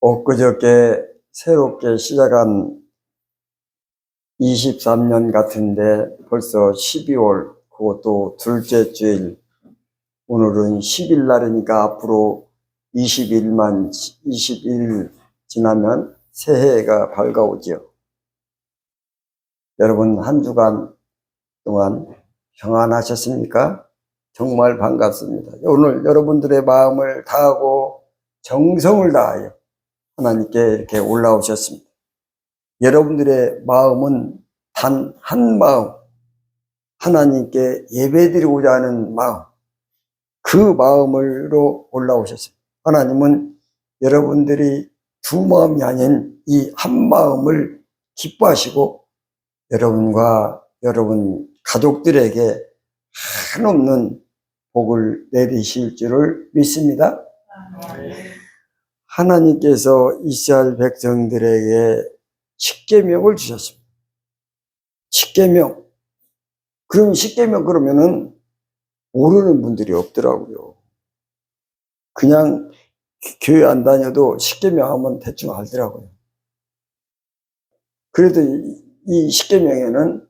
엊그저께 새롭게 시작한 23년 같은데 벌써 12월, 그것도 둘째 주일, 오늘은 10일 날이니까 앞으로 20일 지나면 새해가 밝아오죠. 여러분 한 주간 동안 평안하셨습니까? 정말 반갑습니다. 오늘 여러분들의 마음을 다하고 정성을 다하여 하나님께 이렇게 올라오셨습니다. 여러분들의 마음은 단 한 마음, 하나님께 예배드리고자 하는 마음, 그 마음으로 올라오셨습니다. 하나님은 여러분들이 두 마음이 아닌 이 한 마음을 기뻐하시고 여러분과 여러분 가족들에게 한없는 복을 내리실 줄을 믿습니다. 하나님께서 이스라엘 백성들에게 십계명을 주셨습니다. 십계명. 그럼 십계명 그러면은 모르는 분들이 없더라고요. 그냥 교회 안 다녀도 십계명 하면 대충 알더라고요. 그래도 이 십계명에는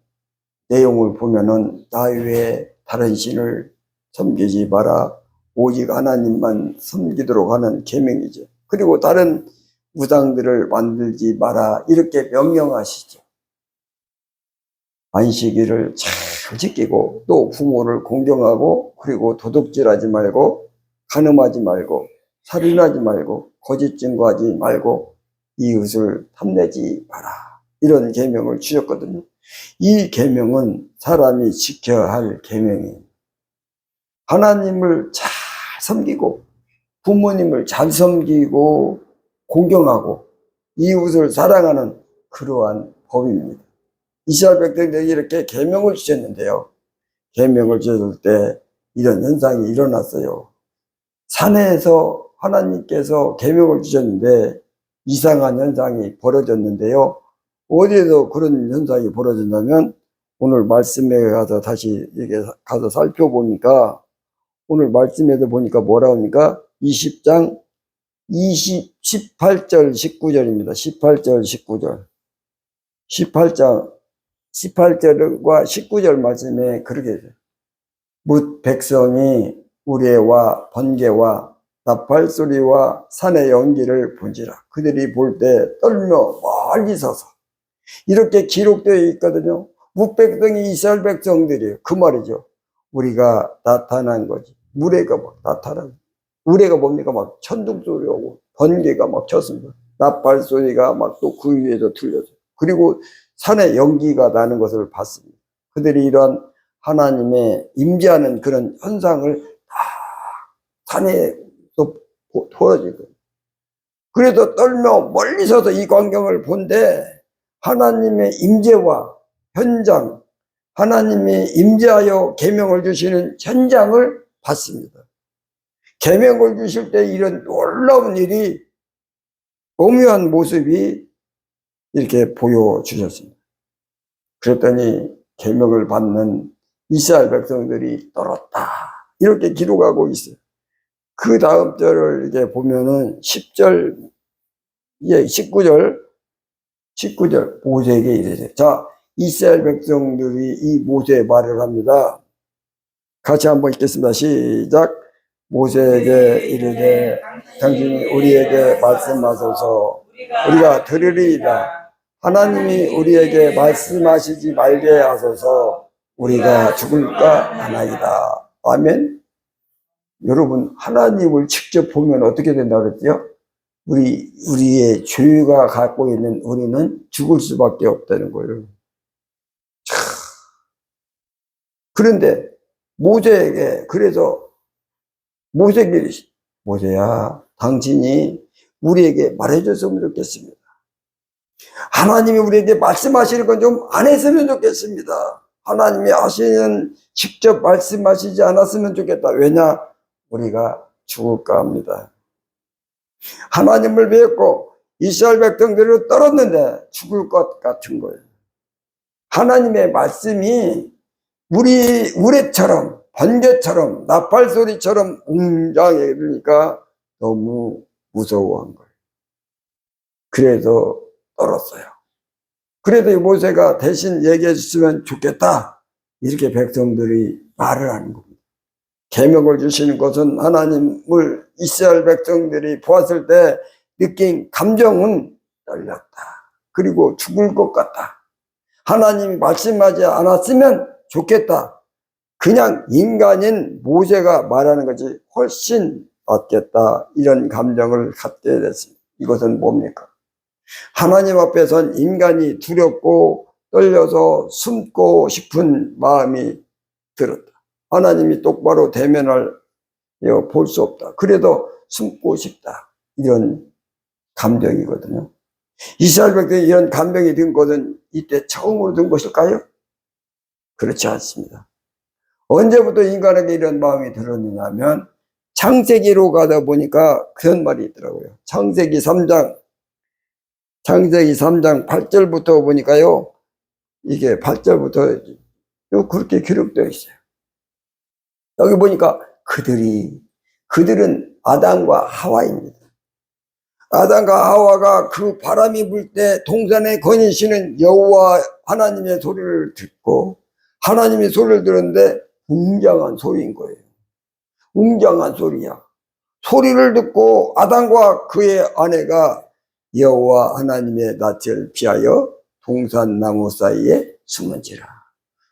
내용을 보면은 나 외에 다른 신을 섬기지 마라. 오직 하나님만 섬기도록 하는 계명이죠. 그리고 다른 우상들을 만들지 마라. 이렇게 명령하시죠. 안식일을 잘 지키고 또 부모를 공경하고 그리고 도둑질하지 말고 간음하지 말고 살인하지 말고 거짓 증거하지 말고 이웃을 탐내지 마라. 이런 계명을 주셨거든요. 이 계명은 사람이 지켜야 할 계명이에요. 하나님을 잘 섬기고 부모님을 잘 섬기고 공경하고 이웃을 사랑하는 그러한 법입니다. 이스라엘 백성들에게 이렇게 계명을 주셨는데요. 계명을 주셨을 때 이런 현상이 일어났어요. 산에서 하나님께서 계명을 주셨는데 이상한 현상이 벌어졌는데요. 어디에서 그런 현상이 벌어졌냐면 오늘 말씀에 가서 다시 이게 가서 살펴보니까 오늘 말씀에도 보니까 뭐라 합니까? 20장 18절 19절입니다. 18절 19절. 18절과 19절 말씀에 그렇게 돼요. 뭇 백성이 우레와 번개와 나팔 소리와 산의 연기를 본지라. 그들이 볼 때 떨며 멀리 서서. 이렇게 기록되어 있거든요. 뭇 백성이 이스라엘 백성들이에요. 그 말이죠. 우리가 나타난 거지. 우레가 막 나타나고. 우레가 뭡니까? 막 천둥 소리 오고 번개가 막 쳤습니다. 나팔 소리가 막 또 그 위에서 들려서. 그리고 산에 연기가 나는 것을 봤습니다. 그들이 이러한 하나님의 임재하는 그런 현상을 다 산에서 벌어지고. 그래도 떨며 멀리 서서 이 광경을 본데 하나님의 임재와 현장, 하나님이 임재하여 계명을 주시는 현장을 봤습니다. 계명을 주실 때 이런 놀라운 일이 오묘한 모습이 이렇게 보여주셨습니다. 그랬더니 계명을 받는 이스라엘 백성들이 떨었다. 이렇게 기록하고 있어요. 그 다음 절을 이렇게 보면은 10절, 19절 모세에게 이르되. 자, 이스라엘 백성들이 이 모세의 말을 합니다. 같이 한번 읽겠습니다. 시작. 모세에게 이르되 당신이 우리에게 말씀하소서 우리가 들으리이다. 하나님이 우리에게 말씀하시지 말게 하소서 우리가 죽을까 하나이다. 아멘. 여러분 하나님을 직접 보면 어떻게 된다 그랬죠? 우리의 죄가 갖고 있는 우리는 죽을 수밖에 없다는 거예요. 그런데 모세에게 그래서 모세에게 모세야 당신이 우리에게 말해줬으면 좋겠습니다. 하나님이 우리에게 말씀하시는 건 좀 안 했으면 좋겠습니다. 하나님이 직접 말씀하시지 않았으면 좋겠다. 왜냐? 우리가 죽을까 합니다. 하나님을 믿고 이스라엘 백성들을 떨었는데 죽을 것 같은 거예요. 하나님의 말씀이 우레처럼 번개처럼 나팔 소리처럼 웅장해. 그러니까 너무 무서워한 거예요. 그래서 떨었어요. 그래도 이 모세가 대신 얘기해 줬으면 좋겠다, 이렇게 백성들이 말을 하는 겁니다. 계명을 주시는 것은 하나님을 이스라엘 백성들이 보았을 때 느낀 감정은 떨렸다. 그리고 죽을 것 같다. 하나님이 말씀하지 않았으면 좋겠다. 그냥 인간인 모세가 말하는 것이 훨씬 낫겠다. 이런 감정을 갖게 됐습니다. 이것은 뭡니까? 하나님 앞에선 인간이 두렵고 떨려서 숨고 싶은 마음이 들었다. 하나님이 똑바로 대면을 볼 수 없다. 그래도 숨고 싶다. 이런 감정이거든요. 이스라엘 백성이 이런 감정이 든 것은 이때 처음으로 든 것일까요? 그렇지 않습니다. 언제부터 인간에게 이런 마음이 들었느냐 하면 창세기로 가다 보니까 그런 말이 있더라고요. 창세기 3장 8절부터 보니까요, 이게 8절부터 그렇게 기록되어 있어요. 여기 보니까 그들은 아담과 하와입니다. 아담과 하와가 그 바람이 불 때 동산에 거니시는 여호와 하나님의 소리를 듣고, 하나님의 소리를 들었는데 웅장한 소리인 거예요. 웅장한 소리야. 소리를 듣고 아담과 그의 아내가 여호와 하나님의 낯을 피하여 동산 나무 사이에 숨은지라.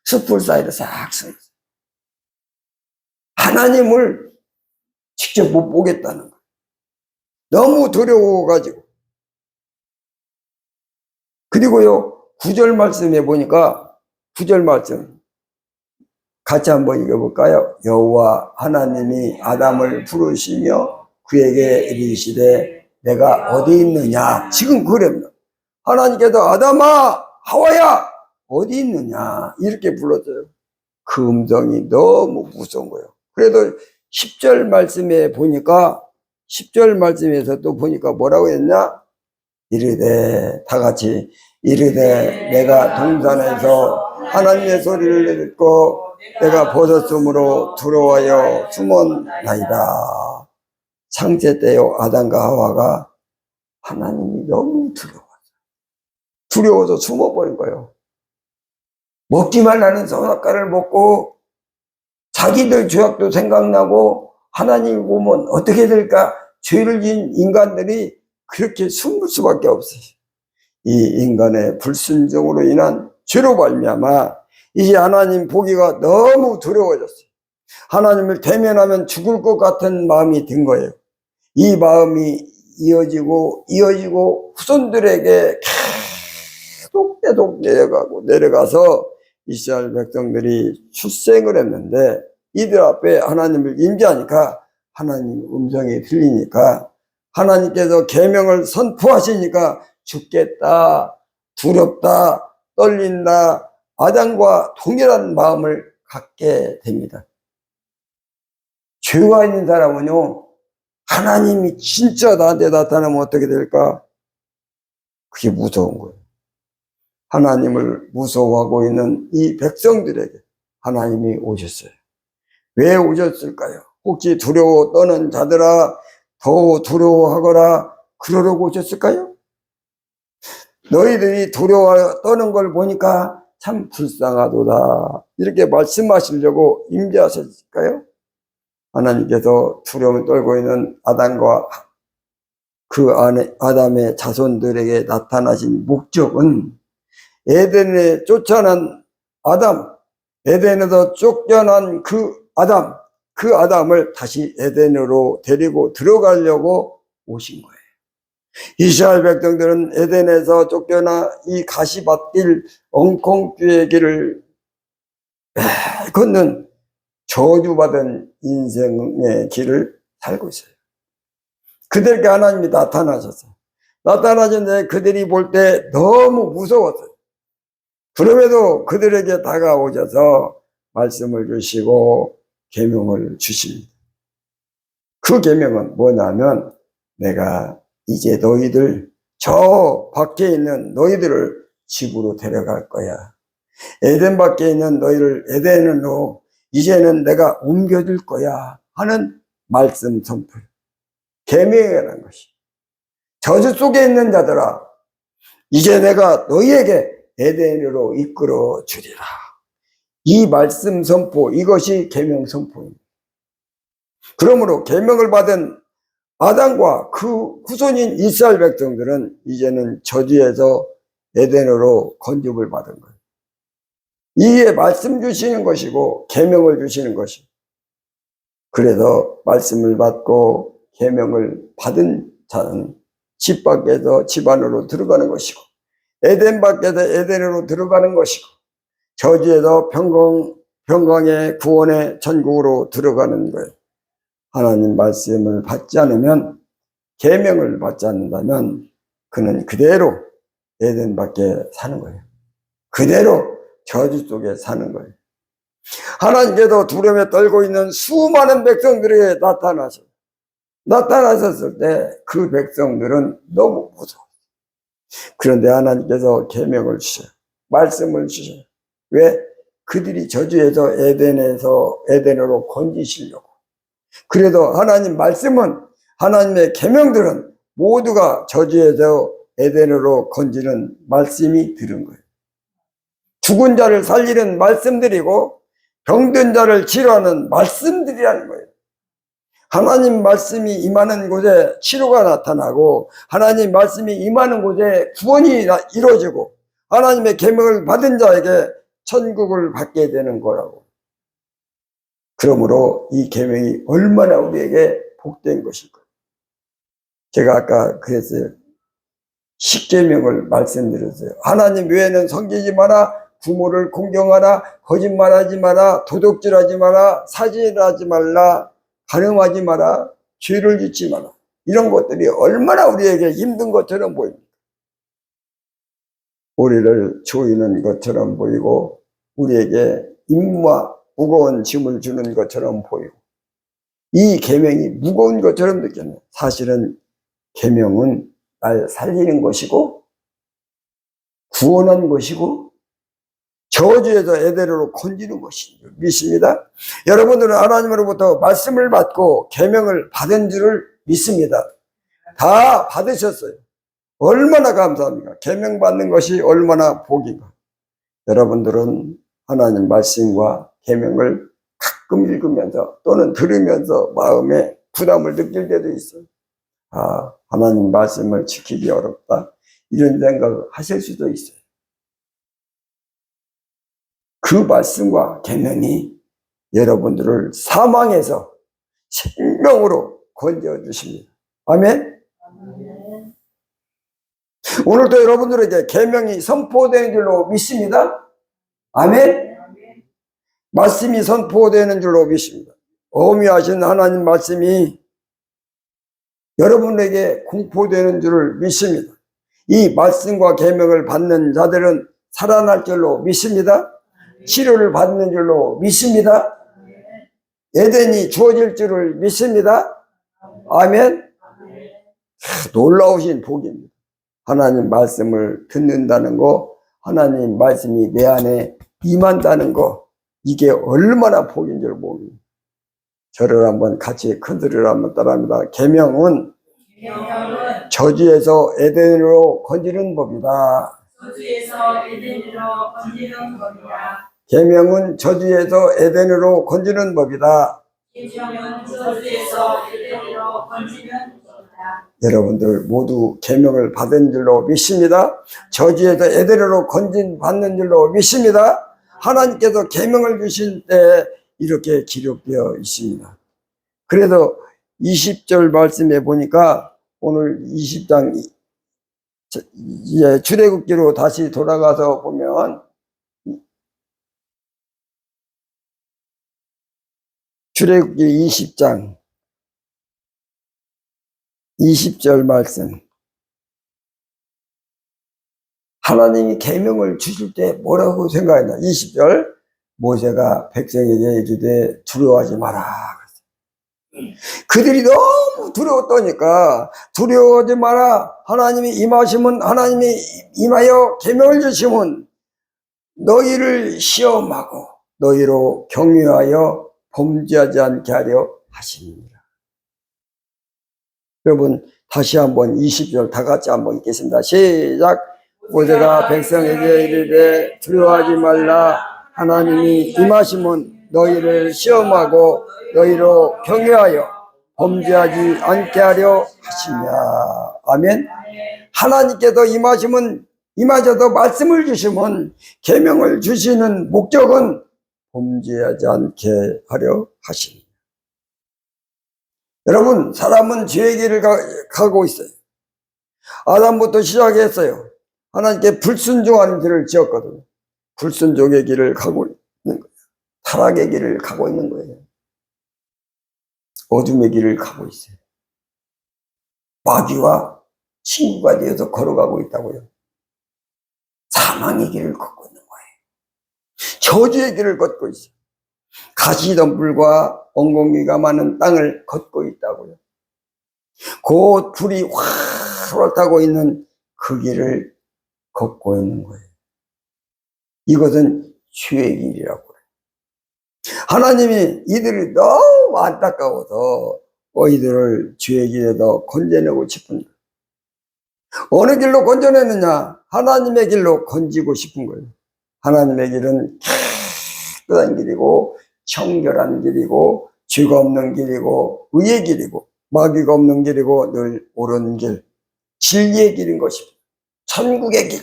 숯불 사이로 싹 숨었어요. 하나님을 직접 못 보겠다는 거예요. 너무 두려워가지고. 그리고요, 9절 말씀에 보니까 9절 말씀 같이 한번 읽어볼까요? 여호와 하나님이 아담을 부르시며 그에게 이르시되 내가 어디 있느냐. 지금 그럽니다. 하나님께서 아담아, 하와야, 어디 있느냐, 이렇게 불렀어요. 그 음성이 너무 무서운 거예요. 그래도 10절 말씀에 보니까, 10절 말씀에서 또 보니까 뭐라고 했냐? 이르되, 다 같이 이르되 내가 동산에서 하나님의 소리를 듣고 내가 벗었으므로 두려워하여 숨었나이다. 창세 때요, 아담과 하와가 하나님이 너무 두려워서 숨어버린 거예요. 먹지 말라는 선악과를 먹고 자기들 죄악도 생각나고 하나님 보면 어떻게 될까? 죄를 지은 인간들이 그렇게 숨을 수밖에 없어요. 이 인간의 불순종으로 인한 죄로 말미암아 이제 하나님 보기가 너무 두려워졌어요. 하나님을 대면하면 죽을 것 같은 마음이 든 거예요. 이 마음이 이어지고 후손들에게 계속 내려가서 이스라엘 백성들이 출생을 했는데, 이들 앞에 하나님을 임재하니까 하나님 음성이 들리니까 하나님께서 계명을 선포하시니까 죽겠다, 두렵다, 떨린다, 아담과 동일한 마음을 갖게 됩니다. 죄가 있는 사람은요, 하나님이 진짜 나한테 나타나면 어떻게 될까? 그게 무서운 거예요. 하나님을 무서워하고 있는 이 백성들에게 하나님이 오셨어요. 왜 오셨을까요? 혹시 두려워 떠는 자들아 더 두려워하거라 그러려고 오셨을까요? 너희들이 두려워 떠는 걸 보니까 참 불쌍하도다, 이렇게 말씀하시려고 임재하셨을까요? 하나님께서 두려움을 떨고 있는 아담과 그 안에 아담의 자손들에게 나타나신 목적은 에덴에 쫓아난 아담, 에덴에서 쫓겨난 그 아담을 다시 에덴으로 데리고 들어가려고 오신 거예요. 이스라엘 백성들은 에덴에서 쫓겨나 이 가시밭길, 엉콩주의 길을 걷는 저주받은 인생의 길을 살고 있어요. 그들에게 하나님이 나타나셨어요. 나타나셨는데 그들이 볼 때 너무 무서웠어요. 그럼에도 그들에게 다가오셔서 말씀을 주시고 계명을 주십니다. 그 계명은 뭐냐면, 내가 이제 너희들, 저 밖에 있는 너희들을 집으로 데려갈 거야. 에덴 밖에 있는 너희를 에덴으로 이제는 내가 옮겨줄 거야 하는 말씀 선포, 계명이라는 것이. 저주 속에 있는 자들아, 이제 내가 너희에게 에덴으로 이끌어 주리라. 이 말씀 선포, 이것이 계명 선포입니다. 그러므로 계명을 받은 아담과 그 후손인 이스라엘 백성들은 이제는 저주에서 에덴으로 건집을 받은 거예요. 이게 말씀 주시는 것이고 계명을 주시는 것이고, 그래서 말씀을 받고 계명을 받은 자는 집 밖에서 집 안으로 들어가는 것이고, 에덴 밖에서 에덴으로 들어가는 것이고, 저주에서 평강의 구원의 천국으로 들어가는 거예요. 하나님 말씀을 받지 않으면, 계명을 받지 않는다면 그는 그대로 에덴 밖에 사는 거예요. 그대로 저주 속에 사는 거예요. 하나님께서 두려움에 떨고 있는 수많은 백성들에게 나타나셨을 때 그 백성들은 너무 무서워요. 그런데 하나님께서 계명을 주셔요. 말씀을 주셔요. 왜? 그들이 저주에서 에덴으로 건지시려고. 그래도 하나님 말씀은, 하나님의 계명들은 모두가 저주에서 에덴으로 건지는 말씀이 들은 거예요. 죽은 자를 살리는 말씀들이고 병든 자를 치료하는 말씀들이라는 거예요. 하나님 말씀이 임하는 곳에 치료가 나타나고, 하나님 말씀이 임하는 곳에 구원이 이루어지고, 하나님의 계명을 받은 자에게 천국을 받게 되는 거라고. 그러므로 이 계명이 얼마나 우리에게 복된 것일까. 제가 아까 그랬어요. 십계명을 말씀드렸어요. 하나님 외에는 섬기지 마라, 부모를 공경하라, 거짓말하지 마라, 도둑질하지 마라, 사진하지 말라, 간음하지 마라, 죄를 짓지 마라. 이런 것들이 얼마나 우리에게 힘든 것처럼 보입니다. 우리를 조이는 것처럼 보이고, 우리에게 임무와 무거운 짐을 주는 것처럼 보이고, 이 계명이 무거운 것처럼 느껴져요. 사실은 계명은 날 살리는 것이고, 구원한 것이고, 저주에서 에덴으로 건지는 것인 줄 믿습니다. 여러분들은 하나님으로부터 말씀을 받고 계명을 받은 줄을 믿습니다. 다 받으셨어요. 얼마나 감사합니까? 계명 받는 것이 얼마나 복인가. 여러분들은 하나님 말씀과 계명을 가끔 읽으면서 또는 들으면서 마음에 부담을 느낄 때도 있어요. 아, 하나님 말씀을 지키기 어렵다, 이런 생각을 하실 수도 있어요. 그 말씀과 계명이 여러분들을 사망에서 생명으로 건져주십니다. 아멘. 오늘도 여러분들에게 계명이 선포되는 줄로 믿습니다. 아멘. 말씀이 선포되는 줄로 믿습니다. 어미하신 하나님 말씀이 여러분에게 공포되는 줄을 믿습니다. 이 말씀과 계명을 받는 자들은 살아날 줄로 믿습니다. 치료를 받는 줄로 믿습니다. 에덴이 주어질 줄을 믿습니다. 아멘. 놀라우신 복입니다. 하나님 말씀을 듣는다는 거, 하나님 말씀이 내 안에 임한다는 거, 이게 얼마나 복인 줄 모릅니다. 저를 한번 같이 큰 소리로 한번 따라합니다. 계명은 저주에서 에덴으로 건지는 법이다. 계명은 저주에서 에덴으로 건지는 법이다. 여러분들 모두 계명을 받은 줄로 믿습니다. 저주에서 에덴으로 건진받는 줄로 믿습니다. 하나님께서 계명을 주실 때 이렇게 기록되어 있습니다. 그래서 20절 말씀에 보니까, 오늘 20장 이제 출애굽기로 다시 돌아가서 보면, 출애굽기 20장 20절 말씀, 하나님이 계명을 주실 때 뭐라고 생각했나? 20절, 모세가 백성에게 이르되 두려워하지 마라. 그들이 너무 두려웠다니까, 두려워하지 마라. 하나님이 임하시면, 하나님이 임하여 계명을 주시면 너희를 시험하고 너희로 경유하여 범죄하지 않게 하려 하십니다. 여러분, 다시 한번 20절 다 같이 한번 읽겠습니다. 시작. 모세가 백성에게 이르되 두려워하지 말라. 하나님이 임하시면 너희를 시험하고 너희로 경외하여 범죄하지 않게 하려 하시냐. 아멘. 하나님께서 임하시면 임하셔도 말씀을 주시면 계명을 주시는 목적은 범죄하지 않게 하려 하시니. 여러분, 사람은 죄의 길을 가고 있어요. 아담부터 시작했어요. 하나님께 불순종하는 길을 지었거든요. 불순종의 길을 가고 있는 거예요. 타락의 길을 가고 있는 거예요. 어둠의 길을 가고 있어요. 마귀와 친구가 되어서 걸어가고 있다고요. 사망의 길을 걷고 있는 거예요. 저주의 길을 걷고 있어요. 가시덤불과 엉겅퀴가 많은 땅을 걷고 있다고요. 곧 불이 활활 타고 있는 그 길을 걷고 있는 거예요. 이것은 죄의 길이라고 해요. 하나님이 이들이 너무 안타까워서 이들을 죄의 길에서 건져내고 싶은 거예요. 어느 길로 건져내느냐? 하나님의 길로 건지고 싶은 거예요. 하나님의 길은 깨끗한 길이고 청결한 길이고 죄가 없는 길이고 의의 길이고 마귀가 없는 길이고 늘 옳은 길, 진리의 길인 것입니다. 천국의 길,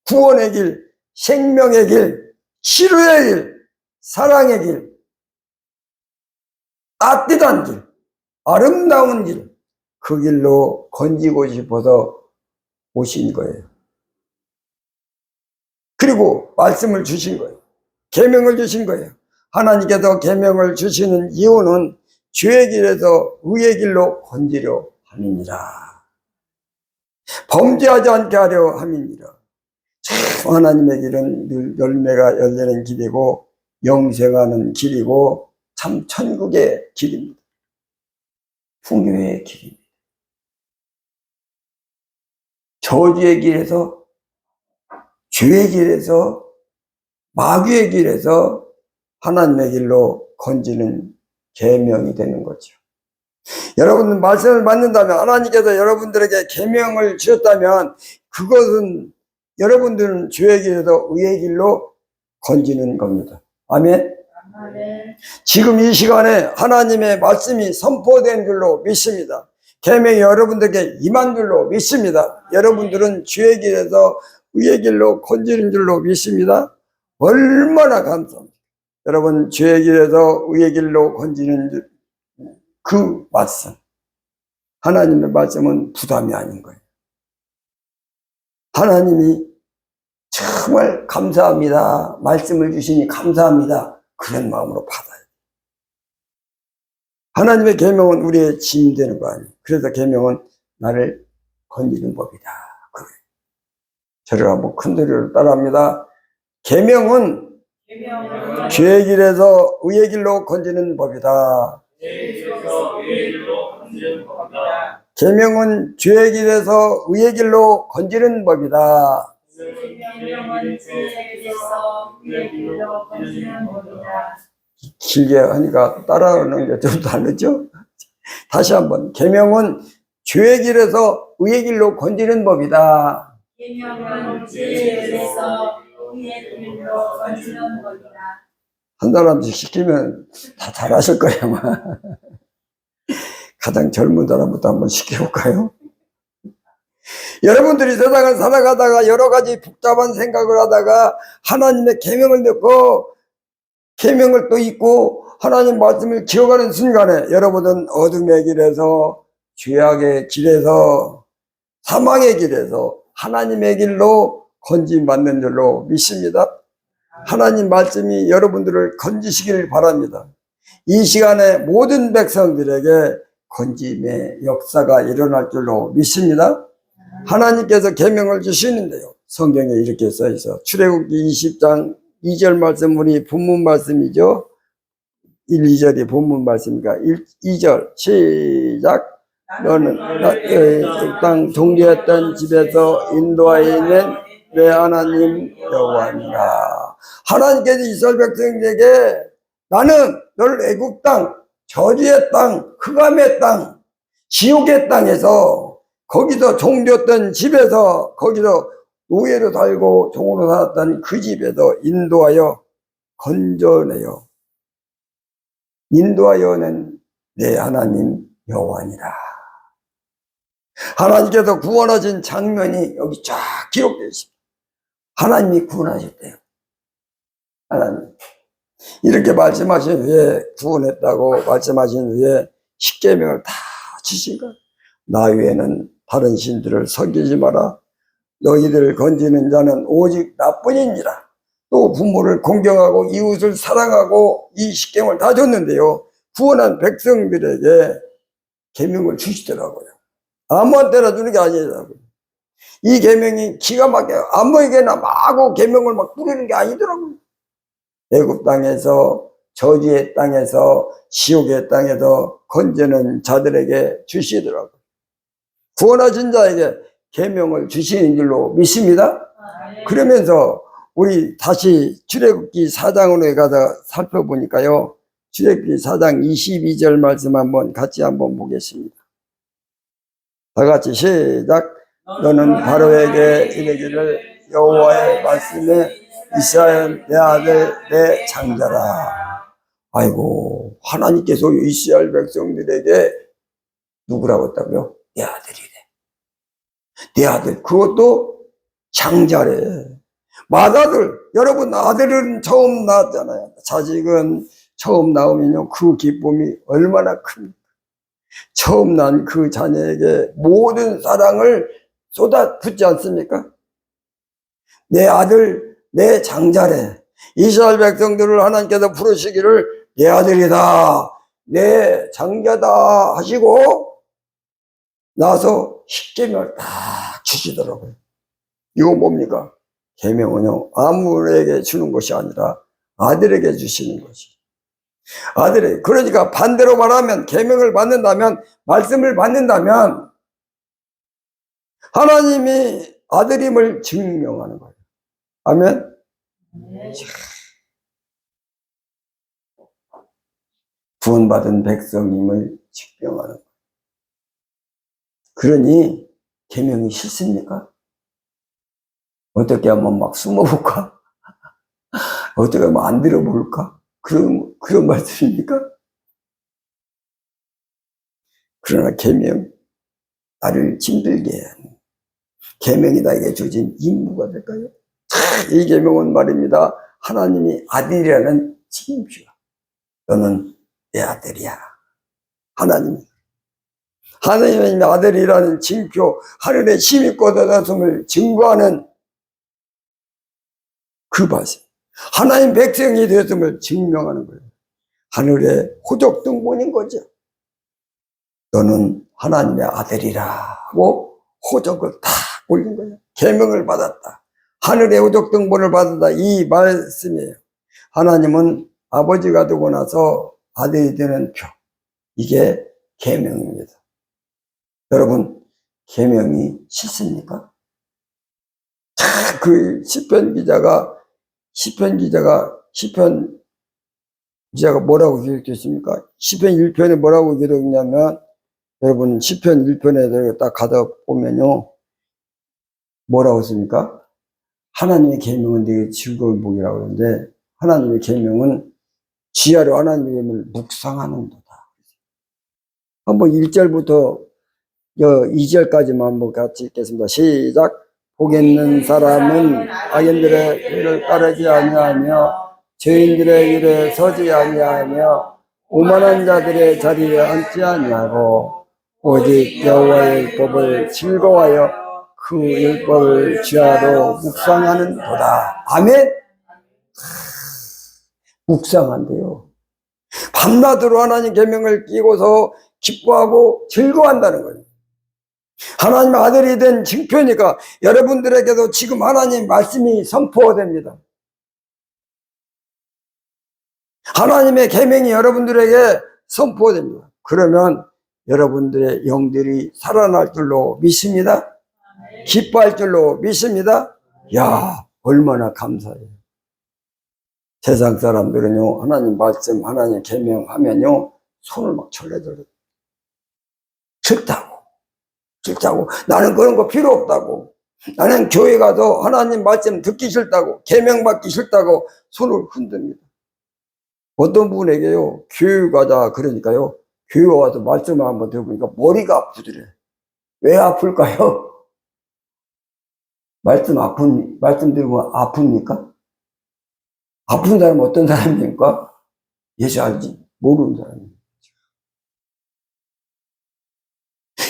구원의 길, 생명의 길, 치료의 길, 사랑의 길, 따뜻한 길, 아름다운 길, 그 길로 건지고 싶어서 오신 거예요. 그리고 말씀을 주신 거예요. 계명을 주신 거예요. 하나님께서 계명을 주시는 이유는 죄의 길에서 의의 길로 건지려 함이니라. 범죄하지 않게 하려 함이니라. 참 하나님의 길은 늘 열매가 열리는 길이고 영생하는 길이고 참 천국의 길입니다. 풍요의 길입니다. 저주의 길에서, 죄의 길에서, 마귀의 길에서 하나님의 길로 건지는 계명이 되는 거죠. 여러분 말씀을 받는다면, 하나님께서 여러분들에게 계명을 주셨다면 그것은 여러분들은 죄의 길에서 의의 길로 건지는 겁니다. 아멘. 지금 이 시간에 하나님의 말씀이 선포된 줄로 믿습니다. 계명이 여러분들에게 임한 줄로 믿습니다. 여러분들은 죄의 길에서 의의 길로 건지는 줄로 믿습니다. 얼마나 감사합니다. 여러분 죄의 길에서 의의 길로 건지는 그 말씀, 하나님의 말씀은 부담이 아닌 거예요. 하나님이 정말 감사합니다, 말씀을 주시니 감사합니다, 그런 마음으로 받아요. 하나님의 계명은 우리의 짐이 되는 거 아니에요. 그래서 계명은 나를 건지는 법이다. 그래. 저를 한번 큰 소리로 따라합니다. 계명은 죄의 길에서 의의 길로 건지는 법이다. 계명은 죄의 길에서 의의 길로 건지는 법이다. 길게 하니까 따라하는 게 좀 다르죠? 다시 한번. 계명은 죄의 길에서 의의 길로 건지는 법이다. 계명은 죄의 길에서 의의 길로 건지는 법이다. 한 사람씩 시키면 다 잘하실 거예요, 아마. 가장 젊은 사람부터 한번 시켜볼까요? 여러분들이 세상을 살아가다가 여러 가지 복잡한 생각을 하다가 하나님의 계명을 듣고 계명을 또 잊고 하나님 말씀을 기억하는 순간에 여러분은 어둠의 길에서, 죄악의 길에서, 사망의 길에서 하나님의 길로 건짐받는 줄로 믿습니다. 하나님 말씀이 여러분들을 건지시기를 바랍니다. 이 시간에 모든 백성들에게 건짐의 역사가 일어날 줄로 믿습니다. 하나님께서 계명을 주시는데요, 성경에 이렇게 써있어. 출애굽기 20장 2절 말씀, 우리 본문 말씀이죠. 1, 2절이 본문 말씀이니까 2절 시작. 너는 땅 종되었던 집에서 인도하여 있는 내 하나님 여호와니라. 하나님께서 이스라엘 백성에게 나는 너를 애국 땅, 저주의 땅, 흑암의 땅, 지옥의 땅에서 거기서 종되었던 집에서 거기서 노예로 살고 종으로 살았던 그 집에서 인도하여 건져내요. 인도하여는 내 하나님 여호와니라. 하나님께서 구원하신 장면이 여기 쫙 기록되어 있습니다. 하나님이 구원하셨대요. 하나님. 이렇게 말씀하신 후에, 구원했다고 말씀하신 후에 십계명을 다 주신 거예요. 나 외에는 다른 신들을 섬기지 마라. 너희들을 건지는 자는 오직 나뿐이니라. 또 부모를 공경하고 이웃을 사랑하고 이 십계명을 다 줬는데요, 구원한 백성들에게 계명을 주시더라고요. 아무한테나 주는 게 아니더라고요. 이 계명이 기가 막혀요. 아무에게나 마구 계명을 막 뿌리는 게 아니더라고요. 애굽 땅에서, 저주의 땅에서, 지옥의 땅에서 건지는 자들에게 주시더라고요. 구원하신 자에게 계명을 주시는 줄로 믿습니다. 그러면서 우리 다시 출애굽기 4장으로 가서 살펴보니까요, 출애굽기 4장 22절 말씀 같이 한번 보겠습니다. 다 같이 시작. 너는 바로에게 이르기를 여호와의 말씀에 이스라엘 내 아들 내 장자라. 아이고, 하나님께서 이스라엘 백성들에게 누구라고 했다고요? 내 아들이래. 내 아들. 그것도 장자래. 맏아들. 여러분, 아들은 처음 낳았잖아요. 자식은 처음 나오면요, 그 기쁨이 얼마나 큽니까? 처음 난 그 자녀에게 모든 사랑을 쏟아붓지 않습니까? 내 아들, 내 장자래. 이스라엘 백성들을 하나님께서 부르시기를 내 아들이다, 내 장자다 하시고 나서 십계명을 다 주시더라고요. 이거 뭡니까? 계명은요, 아무에게 주는 것이 아니라 아들에게 주시는 것이. 아들에게. 그러니까 반대로 말하면, 계명을 받는다면, 말씀을 받는다면 하나님이 아들임을 증명하는 거예요. 아멘. 네. 구원받은 백성임을 증명하는 거예요. 그러니 계명이 싫습니까? 어떻게 하면 막 숨어볼까? 어떻게 하면 안 들어볼까? 그런 말씀입니까? 그러나 계명, 나를 힘들게 하는 계명이 나에게 주어진 임무가 될까요? 이 계명은 말입니다, 하나님이 아들이라는 징표야. 너는 내 아들이야. 하나님의 아들이라는 징표, 하늘에 힘이 꽂아졌음을 증거하는 그 말씀. 하나님 백성이 되었음을 증명하는 거예요. 하늘의 호적 등본인 거죠. 너는 하나님의 아들이라고 호적을 다 올린 거예요. 계명을 받았다, 하늘의 호적 등본을 받았다, 이 말씀이에요. 하나님은 아버지가 되고 나서 아들이 되는 표, 이게 계명입니다. 여러분, 계명이 싫습니까? 그 시편 기자가 뭐라고 기록했습니까? 시편 1편에 뭐라고 기록했냐면, 여러분, 시편 1편에 딱 가다 보면요, 뭐라고 했습니까? 하나님의 계명은 되게 즐거운 복이라고 하는데, 하나님의 계명은 지하로 하나님의 계명을 묵상하는 도다. 한번 1절부터 2절까지만 한번 같이 읽겠습니다. 시작. 복 있는 사람은 악인들의 길을 따르지 아니하며 죄인들의 길에 서지 아니하며 오만한 자들의 자리에 앉지 아니하고 오직 여호와의 율법을 즐거워하여 그 율법을 지하로 묵상하는 도다. 아멘. 묵상한대요. 밤낮으로 하나님 계명을 끼고서 기뻐하고 즐거워한다는 거예요. 하나님의 아들이 된 징표니까 여러분들에게도 지금 하나님 말씀이 선포됩니다. 하나님의 계명이 여러분들에게 선포됩니다. 그러면 여러분들의 영들이 살아날 줄로 믿습니다. 기뻐할 줄로 믿습니다. 야, 얼마나 감사해요. 세상 사람들은요, 하나님 말씀, 하나님 계명 하면요, 손을 막 절레절레. 싫다고. 나는 그런 거 필요 없다고. 나는 교회 가서 하나님 말씀 듣기 싫다고, 계명 받기 싫다고 손을 흔듭니다. 어떤 분에게요, 교회 가자 그러니까요, 교회 와서 말씀을 한번 들어보니까 머리가 아프더래. 왜 아플까요? 말씀 들으면 아픕니까? 아픈 사람은 어떤 사람입니까? 예수 알지 모르는 사람입니다.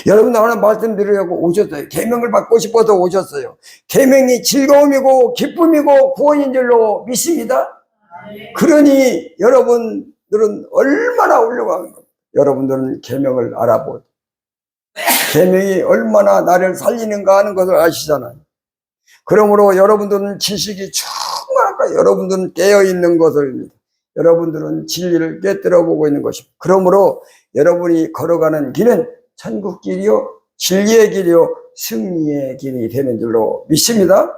여러분, 하나 말씀 드리려고 오셨어요. 계명을 받고 싶어서 오셨어요. 계명이 즐거움이고 기쁨이고 구원인 줄로 믿습니다. 그러니 여러분들은 얼마나 훌륭한 겁니다. 여러분들은 계명을 알아보고 계명이 얼마나 나를 살리는가 하는 것을 아시잖아요. 그러므로 여러분들은 지식이 충분할까? 여러분들은 깨어있는 것을, 여러분들은 진리를 깨뜨려 보고 있는 것입니다. 그러므로 여러분이 걸어가는 길은 천국 길이요, 진리의 길이요, 승리의 길이 되는 줄로 믿습니다.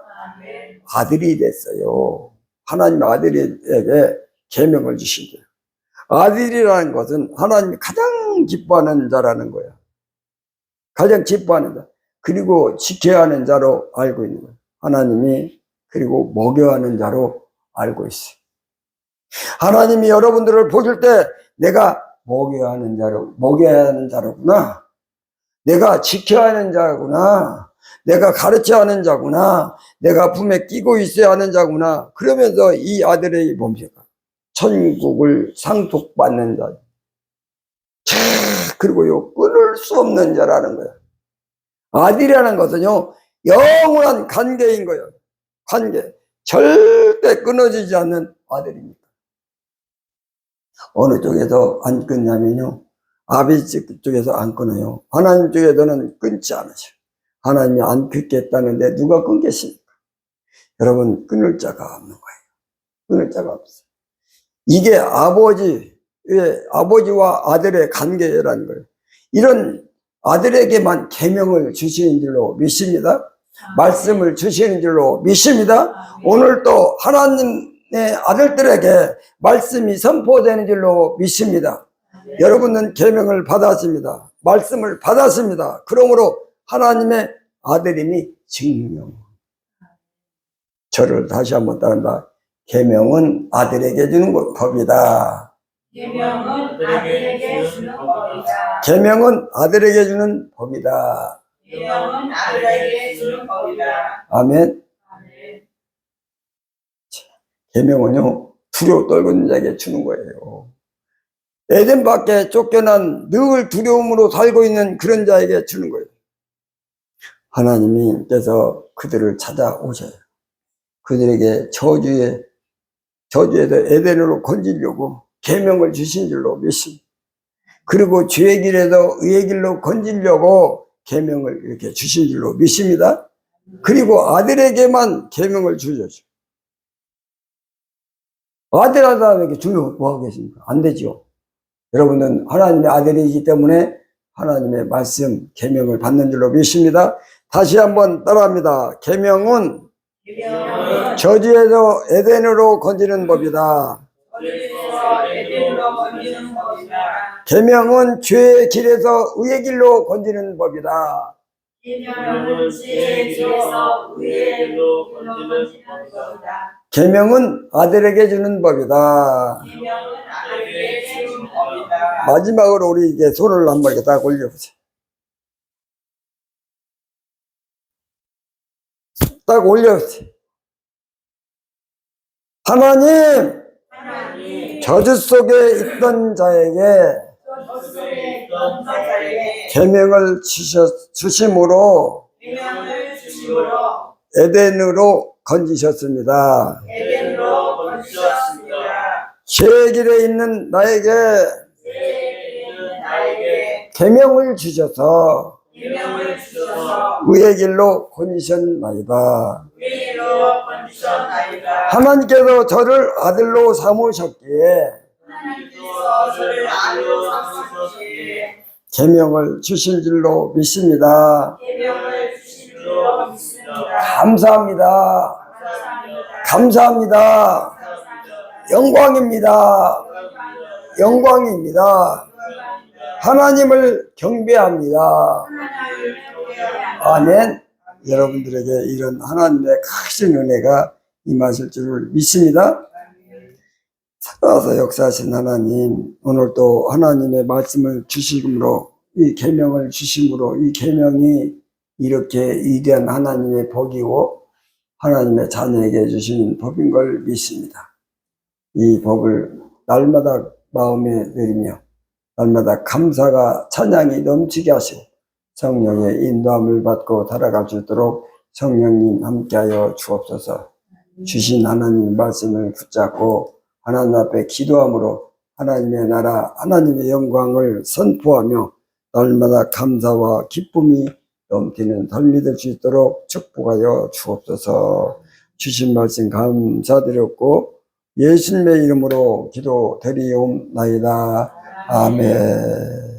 아들이 됐어요. 하나님 아들에게 계명을 주신 거예요. 아들이라는 것은 하나님이 가장 기뻐하는 자라는 거예요. 가장 기뻐하는 자. 그리고 지켜야 하는 자로 알고 있는 거예요. 하나님이 그리고 먹여야 하는 자로 알고 있어요. 하나님이 여러분들을 보실 때 내가 먹여야 하는 자로구나. 내가 지켜야 하는 자구나. 내가 가르쳐야 하는 자구나. 내가 품에 끼고 있어야 하는 자구나. 그러면서 이 아들의 뭡니까? 천국을 상속받는 자. 그리고요, 끊을 수 없는 자라는 거예요. 아들이라는 것은요, 영원한 관계인 거예요. 관계. 절대 끊어지지 않는 아들입니다. 어느 쪽에서 안 끊냐면요, 아버지 쪽에서 안 끊어요. 하나님 쪽에서는 끊지 않으셔요. 하나님이 안 끊겠다는데 누가 끊겠습니까? 여러분, 끊을 자가 없는 거예요. 끊을 자가 없어요. 이게 아버지와 아들의 관계라는 거예요. 이런 아들에게만 계명을 주시는 줄로 믿습니다. 말씀을 주시는 줄로 믿습니다. 오늘 또 하나님의 아들들에게 말씀이 선포되는 줄로 믿습니다. 여러분은 계명을 받았습니다. 말씀을 받았습니다. 그러므로 하나님의 아들임이 증명. 저를 다시 한번 따른다. 계명은 아들에게 주는 법이다. 계명은 아들에게 주는 법이다. 계명은 아들에게 주는 법이다. 계명은 아들에게 주는 법이다. 아멘. 아멘. 계명은요, 두려워 떨고 자에게 주는 거예요. 에덴 밖에 쫓겨난 늘 두려움으로 살고 있는 그런 자에게 주는 거예요. 하나님께서 그들을 찾아오셔요. 그들에게 저주에서 에덴으로 건지려고 계명을 주신 줄로 믿습니다. 그리고 죄의 길에서 의의 길로 건지려고 계명을 이렇게 주신 줄로 믿습니다. 그리고 아들에게만 계명을 주셨죠. 아들 아들에게 주면 뭐 하겠습니까? 안 되죠. 여러분은 하나님의 아들이기 때문에 하나님의 말씀, 계명을 받는 줄로 믿습니다. 다시 한번 따라합니다. 계명은 저주에서 에덴으로 건지는 법이다. 계명은 죄의 길에서 의의 길로 건지는 법이다. 계명은 아들에게 주는 법이다. 마지막으로 우리 이게 손을 한번 이렇게 딱 올려보세요. 딱 올려보세요. 하나님, 저주 속에 있던 자에게 계명을 주심으로 에덴으로 건지셨습니다. 죄의 길에 있는 나에게 계명을 주셔서 의의 길로 건지셨나이다. 하나님께서 저를 아들로 삼으셨기에 계명을 주신 줄로 믿습니다. 감사합니다. 감사합니다. 영광입니다. 영광입니다. 하나님을 경배합니다. 하나님을 경배합니다. 아멘. 여러분들에게 이런 하나님의 크신 은혜가 임하실 줄을 믿습니다. 살아서 역사하신 하나님, 오늘 또 하나님의 말씀을 주심으로, 이 계명을 주심으로, 이 계명이 이렇게 위대한 하나님의 복이고 하나님의 자녀에게 주신 법인 걸 믿습니다. 이 법을 날마다 마음에 들이며 날마다 감사가 찬양이 넘치게 하시고 성령의 인도함을 받고 살아갈 수 있도록 성령님 함께하여 주옵소서. 주신 하나님의 말씀을 붙잡고 하나님 앞에 기도함으로 하나님의 나라, 하나님의 영광을 선포하며 날마다 감사와 기쁨이 넘치는 삶이 될 수 있도록 축복하여 주옵소서. 주신 말씀 감사드렸고 예수님의 이름으로 기도드리옵나이다. 아멘.